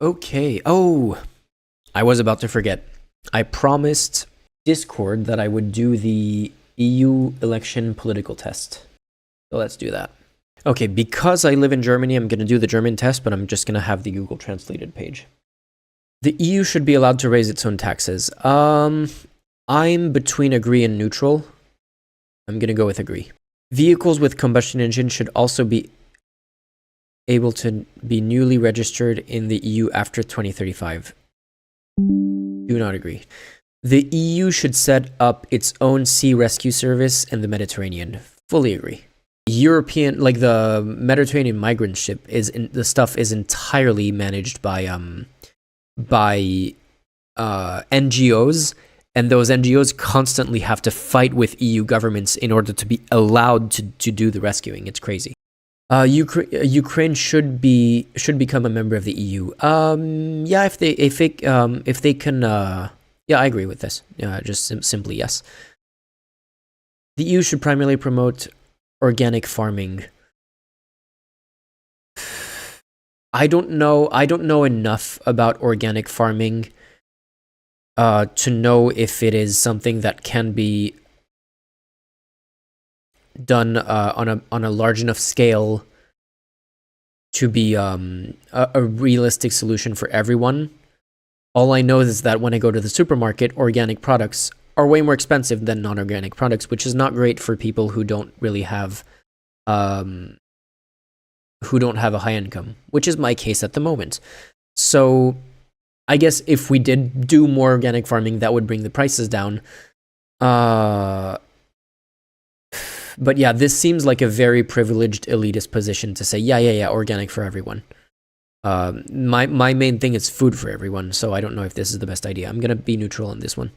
Okay. Oh, I was about to forget. I promised Discord that I would do the EU election political test. So let's do that. Okay, because I live in Germany, I'm going to do the German test, but I'm just going to have the Google translated page. The EU should be allowed to raise its own taxes. I'm between agree and neutral. I'm going to go with agree. Vehicles with combustion engine should also be able to be newly registered in the EU after 2035. Do not agree. The EU should set up its own sea rescue service in the Mediterranean. Fully agree. European, like the Mediterranean migrant ship, the stuff is entirely managed by NGOs, and those NGOs constantly have to fight with EU governments in order to be allowed to do the rescuing. It's crazy. Ukraine should become a member of the EU. Yeah, if they can, yeah, I agree with this. Yeah, just simply yes. The EU should primarily promote organic farming. I don't know enough about organic farming to know if it is something that can be done on a large enough scale to be a realistic solution for everyone. All I know is that when I go to the supermarket, organic products are way more expensive than non-organic products, which is not great for people who don't really have a high income, which is my case at the moment. So I guess if we did do more organic farming, that would bring the prices down. But yeah, this seems like a very privileged elitist position to say, yeah, organic for everyone. My main thing is food for everyone, so I don't know if this is the best idea. I'm gonna be neutral on this one.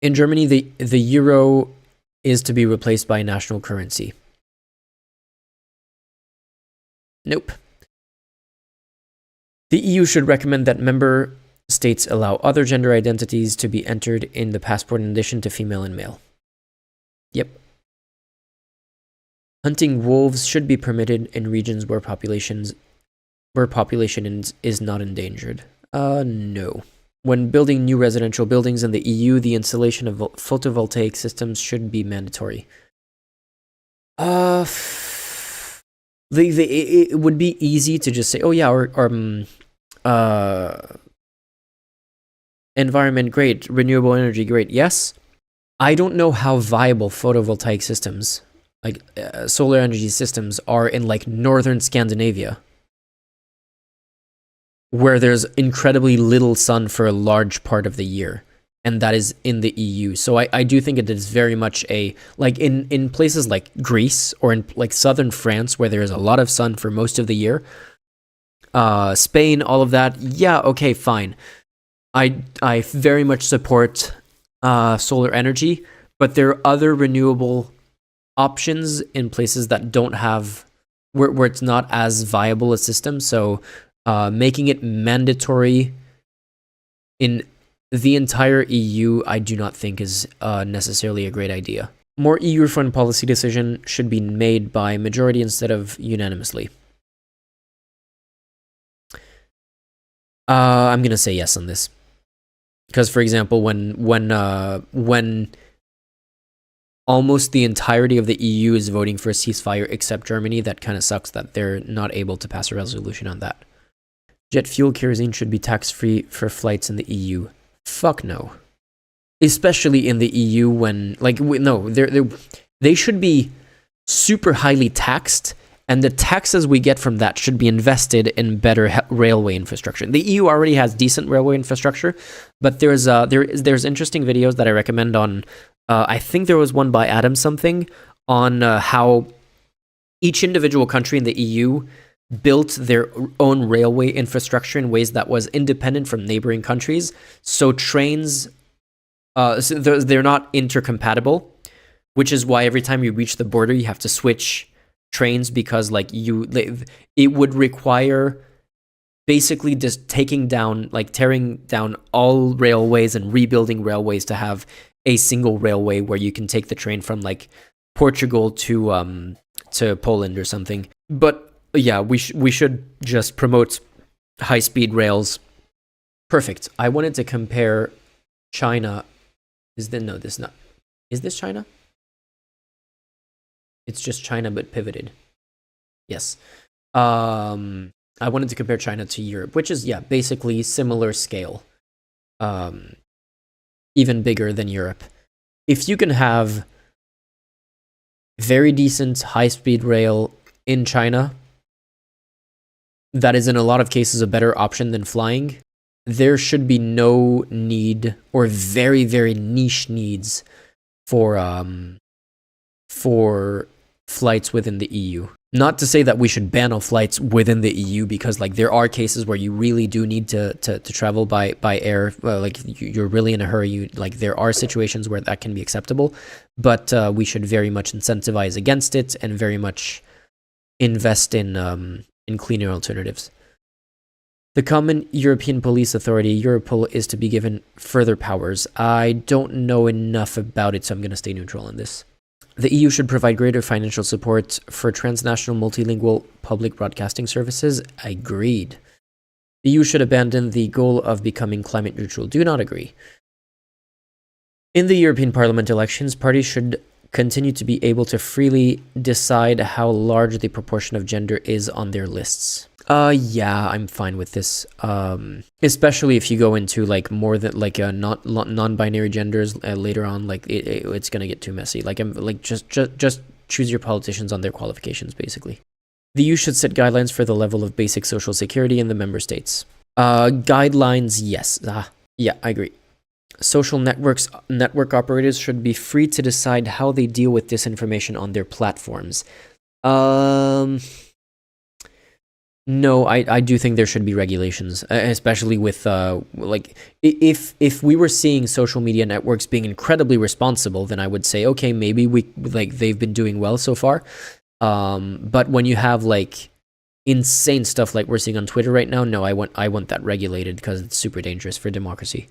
In Germany, the euro is to be replaced by a national currency. Nope. The EU should recommend that member states allow other gender identities to be entered in the passport in addition to female and male. Yep. Hunting wolves should be permitted in regions where population is not endangered. No. When building new residential buildings in the EU, the installation of photovoltaic systems should be mandatory. It would be easy to just say, oh yeah, environment great, renewable energy great. Yes, I don't know how viable photovoltaic systems, like solar energy systems, are in like northern Scandinavia, where there's incredibly little sun for a large part of the year, and that is in the EU. So I do think it is very much like in places like Greece or in like southern France, where there is a lot of sun for most of the year, Spain, all of that. Yeah, okay, fine. I very much support solar energy, but there are other renewable options in places that don't have where it's not as viable a system. So making it mandatory in the entire EU, I do not think is necessarily a great idea. More EU foreign policy decision should be made by majority instead of unanimously. I'm gonna say yes on this, because for example, when almost the entirety of the EU is voting for a ceasefire except Germany, that kind of sucks that they're not able to pass a resolution on that. Jet fuel kerosene should be tax-free for flights in the EU. Fuck no. Especially in the EU when, like, no, they should be super highly taxed, and the taxes we get from that should be invested in better railway infrastructure. The EU already has decent railway infrastructure, but there's interesting videos that I recommend on, I think there was one by Adam something, on how each individual country in the EU built their own railway infrastructure in ways that was independent from neighboring countries. So trains, so they're not intercompatible, which is why every time you reach the border, you have to switch trains, because like it would require basically just tearing down all railways and rebuilding railways to have a single railway where you can take the train from like Portugal to Poland or something. But yeah, we should just promote high-speed rails Perfect. I wanted to compare China. Is this China? It's just China but pivoted. Yes. I wanted to compare China to Europe, which is basically similar scale. Even bigger than Europe. If you can have very decent high-speed rail in China, that is in a lot of cases a better option than flying. There should be no need, or very, very niche needs for flights within the EU. Not to say that we should ban all flights within the EU, because like there are cases where you really do need to travel by air. Like you're really in a hurry. There are situations where that can be acceptable, but we should very much incentivize against it and very much invest in cleaner alternatives. The Common European Police Authority, Europol, is to be given further powers. I don't know enough about it, so I'm going to stay neutral on this. The EU should provide greater financial support for transnational multilingual public broadcasting services. Agreed. The EU should abandon the goal of becoming climate neutral. Do not agree. In the European Parliament elections, parties should continue to be able to freely decide how large the proportion of gender is on their lists. Yeah, I'm fine with this. Especially if you go into like more than like non-binary genders later on, like it's gonna get too messy. Like I'm like just choose your politicians on their qualifications, basically. The EU should set guidelines for the level of basic social security in the member states. Guidelines, yes. Yeah, I agree. Social network operators should be free to decide how they deal with disinformation on their platforms. No, I do think there should be regulations, especially with like if we were seeing social media networks being incredibly responsible, then I would say okay, maybe they've been doing well so far. But when you have like insane stuff like we're seeing on Twitter right now, no, I want that regulated because it's super dangerous for democracy.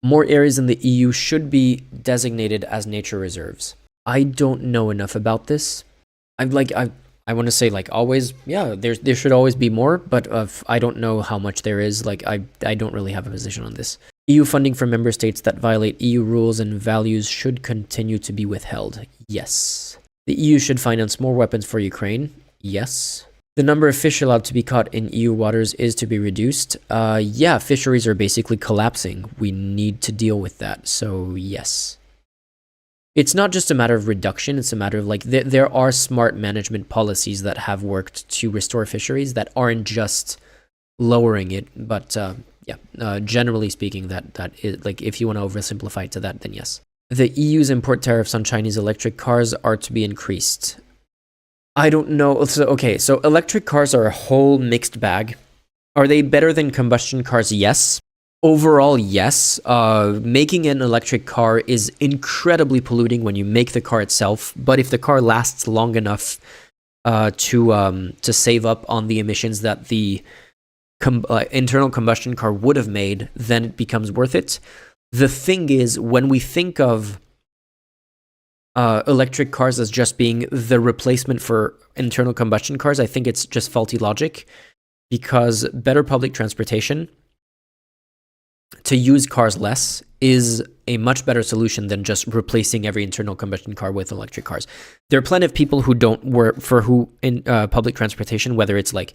More areas in the EU should be designated as nature reserves. I don't know enough about this. I want to say like always, yeah, there should always be more, but I don't know how much there is. Like I don't really have a position on this. EU funding for member states that violate EU rules and values should continue to be withheld. Yes. The EU should finance more weapons for Ukraine. Yes. The number of fish allowed to be caught in EU waters is to be reduced. Yeah, fisheries are basically collapsing. We need to deal with that. So yes. It's not just a matter of reduction, it's a matter of like there are smart management policies that have worked to restore fisheries that aren't just lowering it, but generally speaking, that is, like if you want to oversimplify it to that, then yes. The EU's import tariffs on Chinese electric cars are to be increased. I don't know. So electric cars are a whole mixed bag. Are they better than combustion cars? Yes. Overall, yes. Making an electric car is incredibly polluting when you make the car itself, but if the car lasts long enough to save up on the emissions that the internal combustion car would have made, then it becomes worth it. The thing is, when we think of electric cars as just being the replacement for internal combustion cars, I think it's just faulty logic, because better public transportation, to use cars less, is a much better solution than just replacing every internal combustion car with electric cars. There are plenty of people who don't work for who in public transportation, whether it's like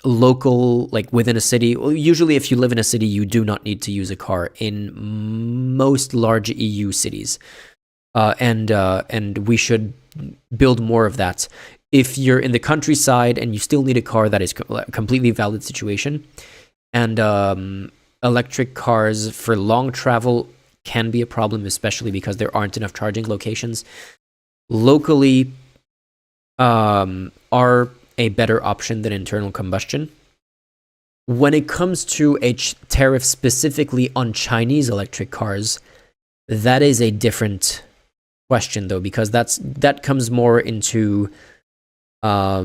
local, like within a city. Usually, if you live in a city, you do not need to use a car in most large EU cities, and we should build more of that. If you're in the countryside and you still need a car, that is a completely valid situation. And electric cars for long travel can be a problem, especially because there aren't enough charging locations. Locally are a better option than internal combustion. When it comes to a tariff specifically on Chinese electric cars, that is a different question, though, because that comes more into more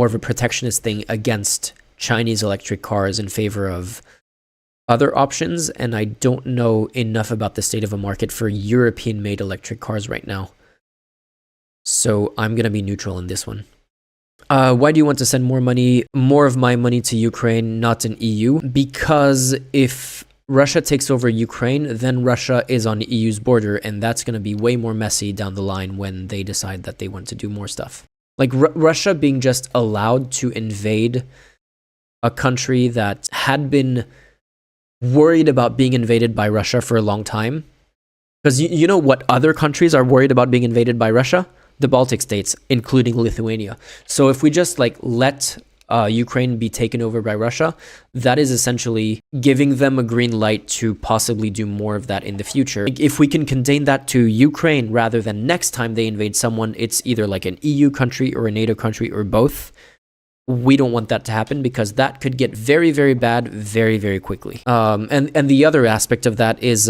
of a protectionist thing against Chinese electric cars in favor of other options, and I don't know enough about the state of a market for European-made electric cars right now. So I'm going to be neutral in this one. Why do you want to send more of my money to Ukraine, not in EU? Because if Russia takes over Ukraine, then Russia is on EU's border, and that's going to be way more messy down the line when they decide that they want to do more stuff. Like Russia being just allowed to invade a country that had been worried about being invaded by Russia for a long time. Because you know what other countries are worried about being invaded by Russia? The Baltic states, including Lithuania. So if we just like let Ukraine be taken over by Russia, that is essentially giving them a green light to possibly do more of that in the future. If we can contain that to Ukraine rather than next time they invade someone, it's either like an EU country or a NATO country or both. We don't want that to happen because that could get very, very bad very, very quickly. And the other aspect of that is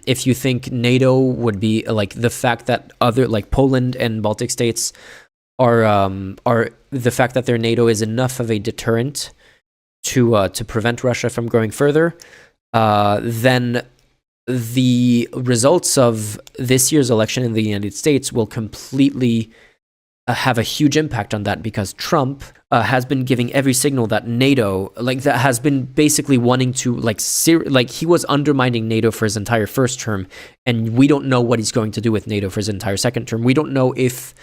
if you think NATO would be like the fact that other like Poland and Baltic states are the fact that their NATO is enough of a deterrent to prevent Russia from going further, then the results of this year's election in the United States will completely have a huge impact on that because Trump has been giving every signal that NATO, like that has been basically wanting to like he was undermining NATO for his entire first term, and we don't know what he's going to do with NATO for his entire second term. We don't know if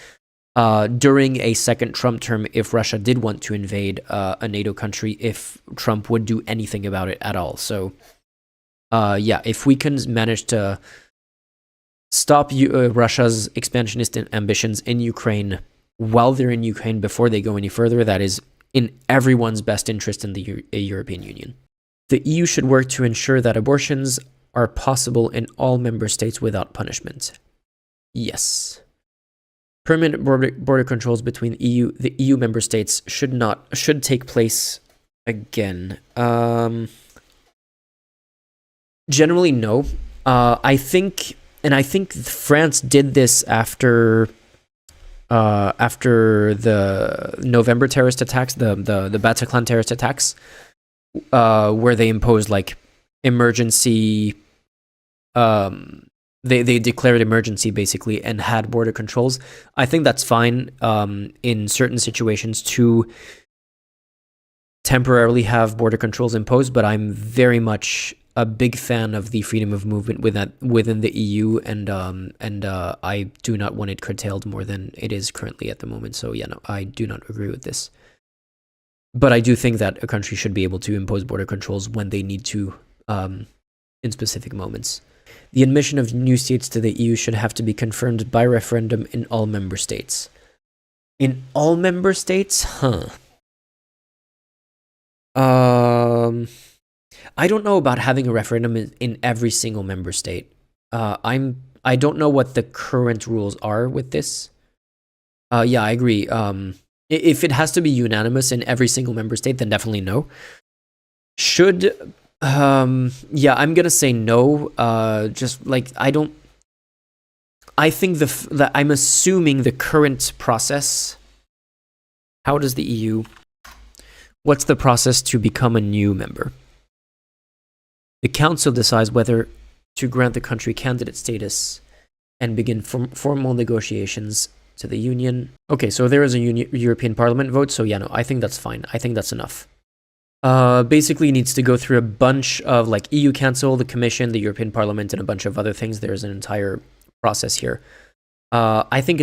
during a second Trump term, if Russia did want to invade a NATO country, if Trump would do anything about it at all. So yeah, if we can manage to stop Russia's expansionist ambitions in Ukraine while they're in Ukraine before they go any further, that is in everyone's best interest in the European Union. The EU should work to ensure that abortions are possible in all member states without punishment. Yes. Permanent border controls between the EU member states should take place again. Generally, no. I think France did this after the November terrorist attacks, the Bataclan terrorist attacks, where they imposed like emergency. They declared emergency basically and had border controls. I think that's fine in certain situations to temporarily have border controls imposed, but I'm very much a big fan of the freedom of movement within the EU, and I do not want it curtailed more than it is currently at the moment. So yeah, no, I do not agree with this. But I do think that a country should be able to impose border controls when they need to, in specific moments. The admission of new states to the EU should have to be confirmed by referendum in all member states. In all member states? Huh. I don't know about having a referendum in every single member state. I don't know what the current rules are with this. Yeah, I agree. If it has to be unanimous in every single member state, then definitely no. Should yeah, I'm gonna say no. Just like I think that I'm assuming the current process. How does the EU? What's the process to become a new member? The Council decides whether to grant the country candidate status and begin formal negotiations to the Union. Okay, so there is a European Parliament vote, so yeah, no, I think that's fine. I think that's enough. Basically needs to go through a bunch of like EU Council, the Commission, the European Parliament, and a bunch of other things. There's an entire process here. I think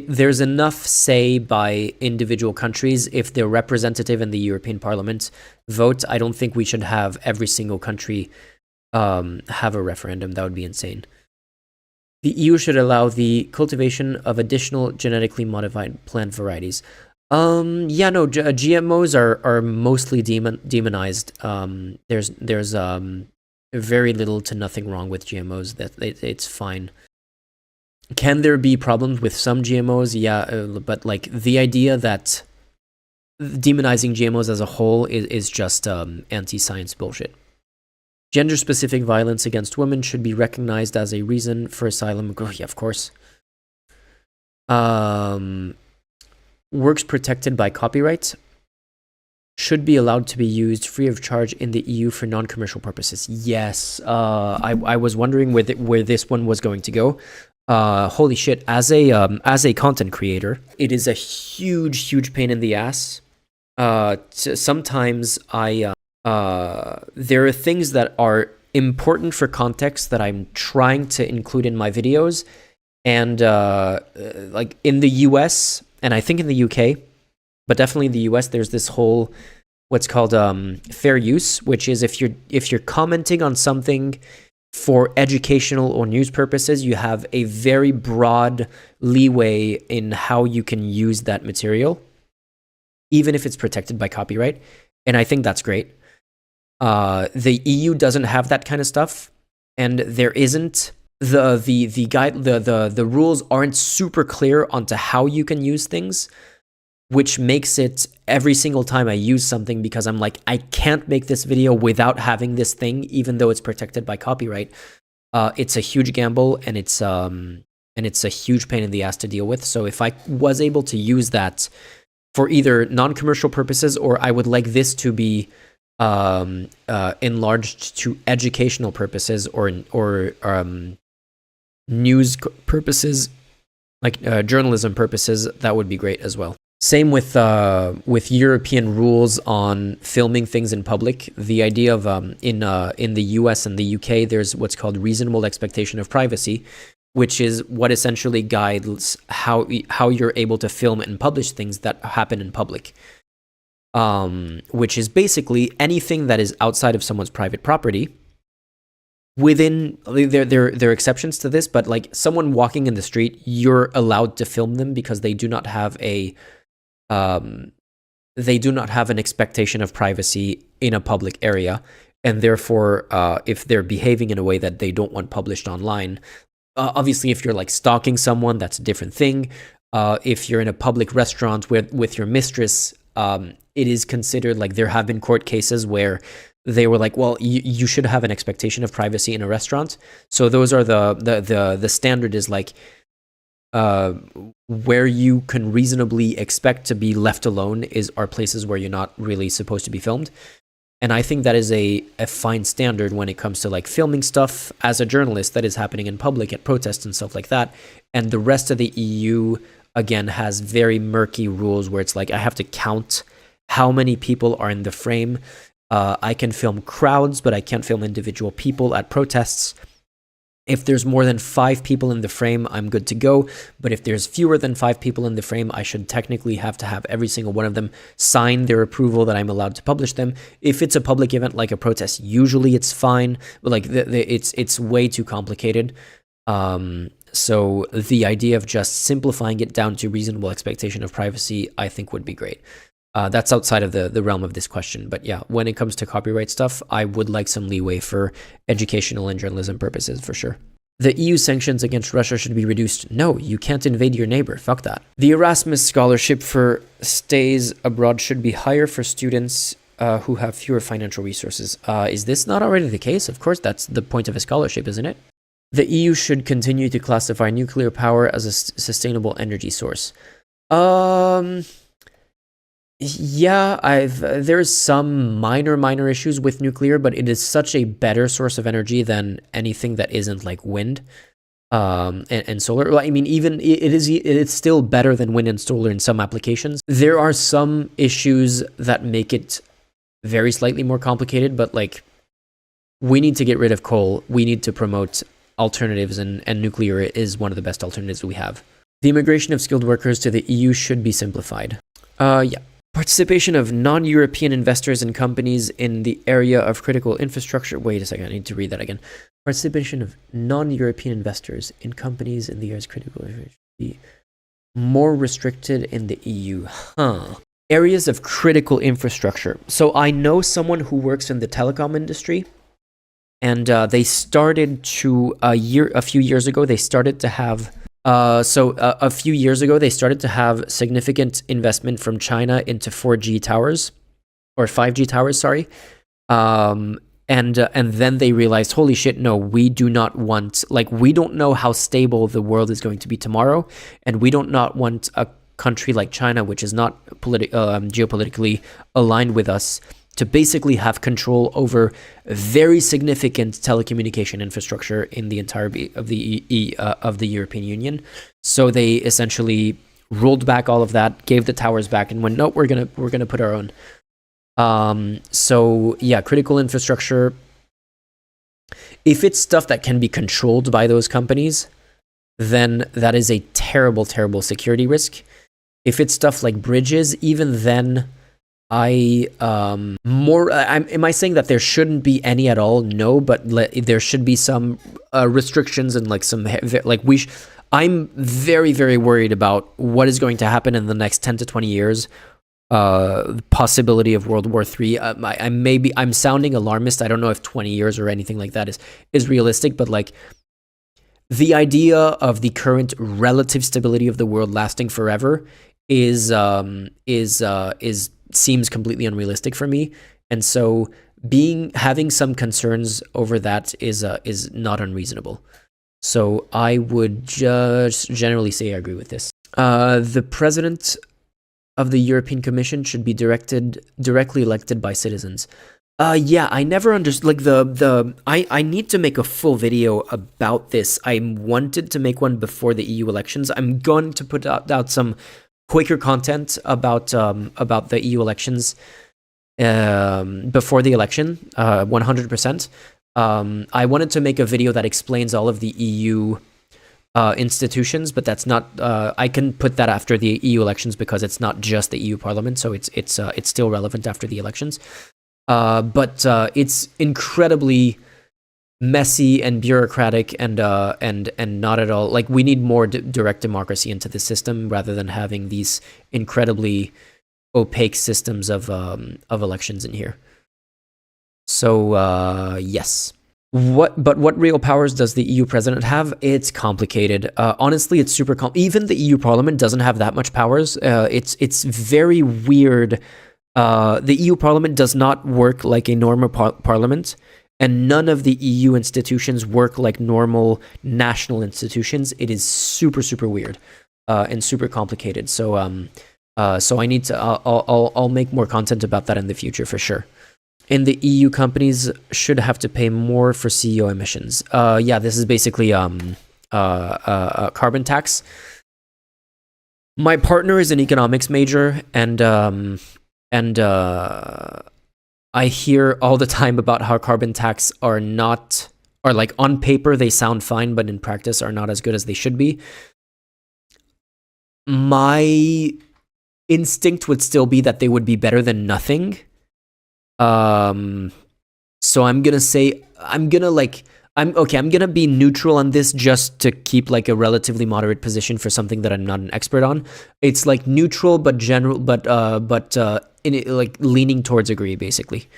there's enough say by individual countries if they're representative in the European Parliament vote. I don't think we should have every single country have a referendum. That would be insane. The EU should allow the cultivation of additional genetically modified plant varieties. Yeah, no, GMOs are mostly demonized. There's very little to nothing wrong with GMOs. That it's fine. Can there be problems with some GMOs? Yeah, but like the idea that demonizing GMOs as a whole is just anti-science bullshit. Gender-specific violence against women should be recognized as a reason for asylum. Oh, yeah, of course. Works protected by copyright should be allowed to be used free of charge in the EU for non-commercial purposes. Yes, I was wondering where this one was going to go. holy shit, as a content creator, it is a huge pain in the ass. Sometimes there are things that are important for context that I'm trying to include in my videos, and like in the US and I think in the UK, but definitely in the US, there's this whole what's called fair use, which is if you're commenting on something for educational or news purposes, you have a very broad leeway in how you can use that material, even if it's protected by copyright. And I think that's great. The EU doesn't have that kind of stuff, and there isn't the rules aren't super clear onto how you can use things, which makes it every single time I use something, because I'm like, I can't make this video without having this thing, even though it's protected by copyright. It's a huge gamble, and it's a huge pain in the ass to deal with. So if I was able to use that for either non-commercial purposes, or I would like this to be enlarged to educational purposes or news purposes, like journalism purposes, that would be great as well. Same with European rules on filming things in public. The idea of in the US and the UK, there's what's called reasonable expectation of privacy, which is what essentially guides how you're able to film and publish things that happen in public. Which is basically anything that is outside of someone's private property. Within there are exceptions to this, but like someone walking in the street, you're allowed to film them because they do not have an expectation of privacy in a public area, and therefore, if they're behaving in a way that they don't want published online, obviously, if you're like stalking someone, that's a different thing. If you're in a public restaurant with your mistress, it is considered, like, there have been court cases where they were like, well, you should have an expectation of privacy in a restaurant. So those are the standard is like where you can reasonably expect to be left alone are places where you're not really supposed to be filmed. And I think that is a fine standard when it comes to like filming stuff as a journalist that is happening in public at protests and stuff like that. And the rest of the EU, again, has very murky rules where it's like I have to count how many people are in the frame. I can film crowds, but I can't film individual people at protests. If there's more than 5 people in the frame, I'm good to go. But if there's fewer than 5 people in the frame, I should technically have to have every single one of them sign their approval that I'm allowed to publish them. If it's a public event like a protest, usually it's fine. But like it's way too complicated. So the idea of just simplifying it down to reasonable expectation of privacy, I think would be great. That's outside of the realm of this question. But yeah, when it comes to copyright stuff, I would like some leeway for educational and journalism purposes for sure. The EU sanctions against Russia should be reduced. No, you can't invade your neighbor. Fuck that. The Erasmus scholarship for stays abroad should be higher for students who have fewer financial resources. Is this not already the case? Of course, that's the point of a scholarship, isn't it? The EU should continue to classify nuclear power as a sustainable energy source. Yeah, there's some minor issues with nuclear, but it is such a better source of energy than anything that isn't like wind and solar. Well, I mean, even it's still better than wind and solar in some applications. There are some issues that make it very slightly more complicated, but like we need to get rid of coal. We need to promote alternatives, and nuclear is one of the best alternatives we have. The immigration of skilled workers to the EU should be simplified. Yeah. Participation of non-European investors and companies in the area of critical infrastructure. Wait a second, I need to read that again. Participation of non-European investors in companies in the area of critical infrastructure should be more restricted in the EU. Areas of critical infrastructure. So I know someone who works in the telecom industry, and they started to a few years ago. They started to have. A few years ago, they started to have significant investment from China into 4G towers, or 5G towers, sorry. And then they realized, holy shit, no, we do not want, like, we don't know how stable the world is going to be tomorrow, and we don't not want a country like China, which is not geopolitically aligned with us, to basically have control over very significant telecommunication infrastructure in the entirety of the European Union. So they essentially rolled back all of that, gave the towers back, and went, no, we're gonna put our own. So yeah, critical infrastructure. If it's stuff that can be controlled by those companies, then that is a terrible, terrible security risk. If it's stuff like bridges, even then, am I saying that there shouldn't be any at all? No, but there should be some restrictions and like some I'm very, very worried about what is going to happen in the next 10 to 20 years. Possibility of World War III. I'm sounding alarmist. I don't know if 20 years or anything like that is realistic, but like the idea of the current relative stability of the world lasting forever seems completely unrealistic for me. And so having some concerns over that is not unreasonable. So I would just generally say I agree with this. The president of the European Commission should be directly elected by citizens. Yeah, I never understood, like I need to make a full video about this. I wanted to make one before the EU elections. I'm going to put out some quicker content about the EU elections before the election, 100%. I wanted to make a video that explains all of the EU institutions, but that's not. I can put that after the EU elections because it's not just the EU Parliament, so it's still relevant after the elections. But it's incredibly messy and bureaucratic and not at all, like, we need more direct democracy into the system rather than having these incredibly opaque systems of elections in here. So yes. What real powers does the EU president have? It's complicated. Honestly, it's super even the EU Parliament doesn't have that much powers. It's very weird. The EU Parliament does not work like a normal parliament, and none of the EU institutions work like normal national institutions. It is super, super weird and super complicated. So I need to. I'll make more content about that in the future for sure. And the EU companies should have to pay more for CO emissions. Yeah, this is basically a carbon tax. My partner is an economics major, and I hear all the time about how carbon tax are like on paper they sound fine, but in practice are not as good as they should be. My instinct would still be that they would be better than nothing. So I'm gonna be neutral on this just to keep like a relatively moderate position for something that I'm not an expert on. It's like neutral but general, but like leaning towards agree basically.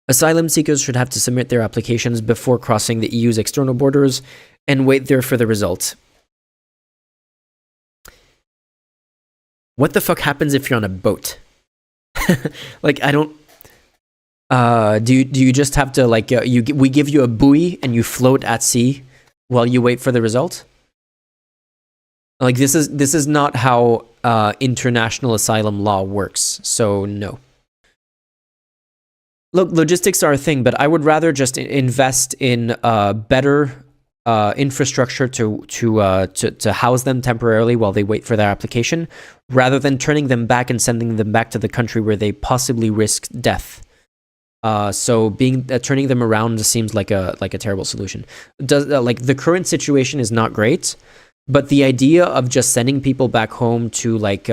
Asylum seekers should have to submit their applications before crossing the EU's external borders and wait there for the result. What the fuck happens if you're on a boat? Like, I don't. Do you just have to like we give you a buoy and you float at sea while you wait for the result? Like, this is not how international asylum law works. So no. Look, logistics are a thing, but I would rather just invest in better infrastructure to house them temporarily while they wait for their application, rather than turning them back and sending them back to the country where they possibly risk death. So turning them around seems like a terrible solution. Like, the current situation is not great, but the idea of just sending people back home to like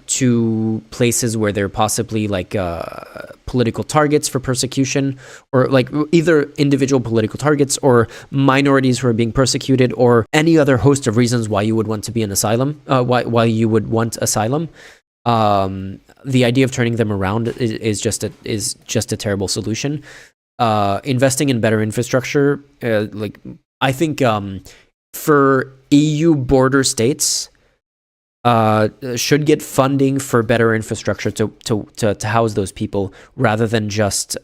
to places where they're possibly like political targets for persecution, or like either individual political targets or minorities who are being persecuted, or any other host of reasons why you would want to be an asylum, why you would want asylum. The idea of turning them around is just a terrible solution. Investing in better infrastructure, like, I think for EU border states, should get funding for better infrastructure to house those people, rather than just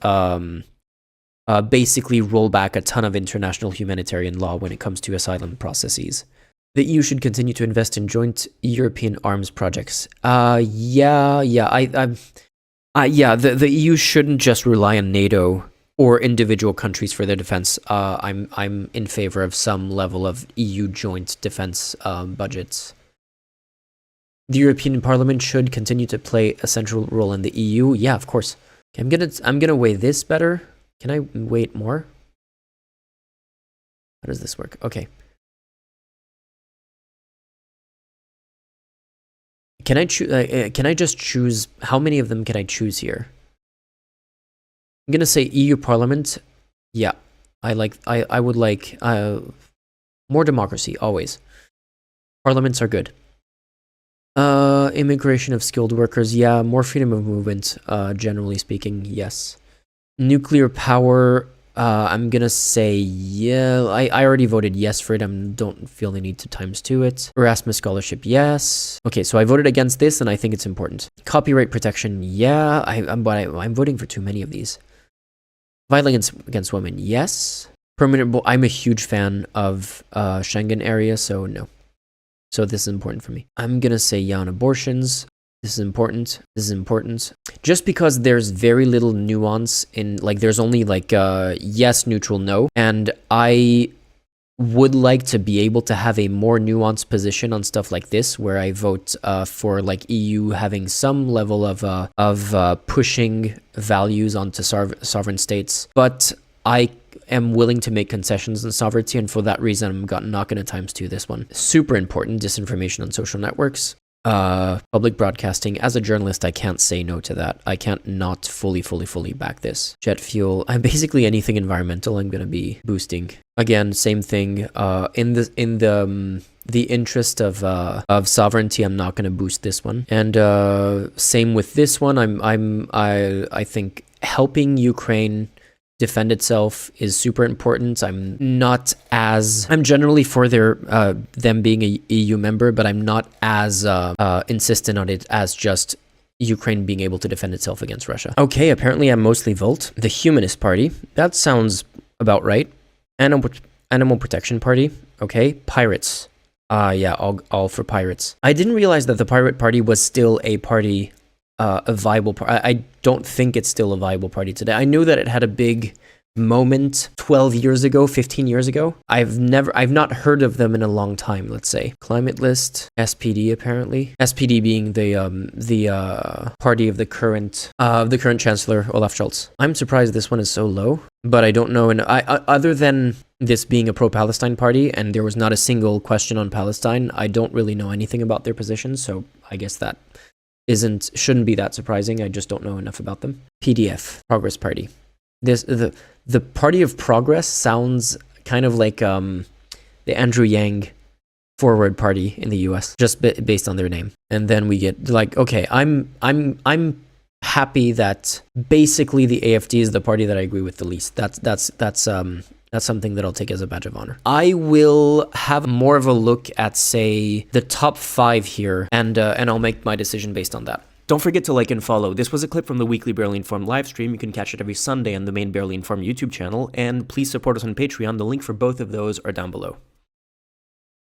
basically roll back a ton of international humanitarian law when it comes to asylum processes. The EU should continue to invest in joint European arms projects. The EU shouldn't just rely on NATO or individual countries for their defense. I'm in favor of some level of EU joint defense budgets. The European Parliament should continue to play a central role in the EU. Yeah, of course. Okay, I'm gonna weigh this better. Can I weigh it more? How does this work? Okay. Can I choose? Can I just choose? How many of them can I choose here? I'm gonna say EU Parliament. Yeah, I would like more democracy always. Parliaments are good. Immigration of skilled workers. Yeah, more freedom of movement. Generally speaking, yes. Nuclear power. I'm gonna say yeah. I already voted yes for it. I don't feel the need to ×2 it. Erasmus scholarship, yes. Okay, so I voted against this, and I think it's important. Copyright protection, yeah. I'm voting for too many of these. Violence against women, yes. Permanent. I'm a huge fan of Schengen area, so no. So this is important for me. I'm gonna say yeah on abortions. This is important. This is important. Just because there's very little nuance in, like, there's only like yes, neutral, no. And I would like to be able to have a more nuanced position on stuff like this, where I vote for like EU having some level of pushing values onto sovereign states. But I am willing to make concessions on sovereignty, and for that reason, I'm not going to ×2 this one. Super important, disinformation on social networks. Public broadcasting. As a journalist, I can't say no to that. I can't not fully back this. Jet fuel. I'm basically anything environmental I'm gonna be boosting. Again, same thing. In the interest of sovereignty, I'm not gonna boost this one. And same with this one. I think helping Ukraine defend itself is super important. I'm generally for them being a EU member, but I'm not as insistent on it as just Ukraine being able to defend itself against Russia. Okay, apparently I'm mostly Volt. The Humanist Party, that sounds about right. Animal Protection Party, okay. Pirates, yeah, all for pirates. I didn't realize that the Pirate Party was still a party. A viable party. I don't think it's still a viable party today. I knew that it had a big moment 12 years ago, 15 years ago. I've not heard of them in a long time, let's say. Climate list, SPD apparently. SPD being the party of the current Chancellor Olaf Scholz. I'm surprised this one is so low, but I don't know. And other than this being a pro-Palestine party, and there was not a single question on Palestine, I don't really know anything about their positions, so I guess that shouldn't be that surprising. I just don't know enough about them. PDF, Progress Party. The Party of Progress sounds kind of like the Andrew Yang Forward Party in the US, just based on their name. And then we get like, okay, I'm happy that basically the AFD is the party that I agree with the least. That's something that I'll take as a badge of honor. I will have more of a look at, say, the top 5 here, and I'll make my decision based on that. Don't forget to like and follow. This was a clip from the weekly Barely Informed live stream. You can catch it every Sunday on the main Barely Informed YouTube channel, and please support us on Patreon. The link for both of those are down below.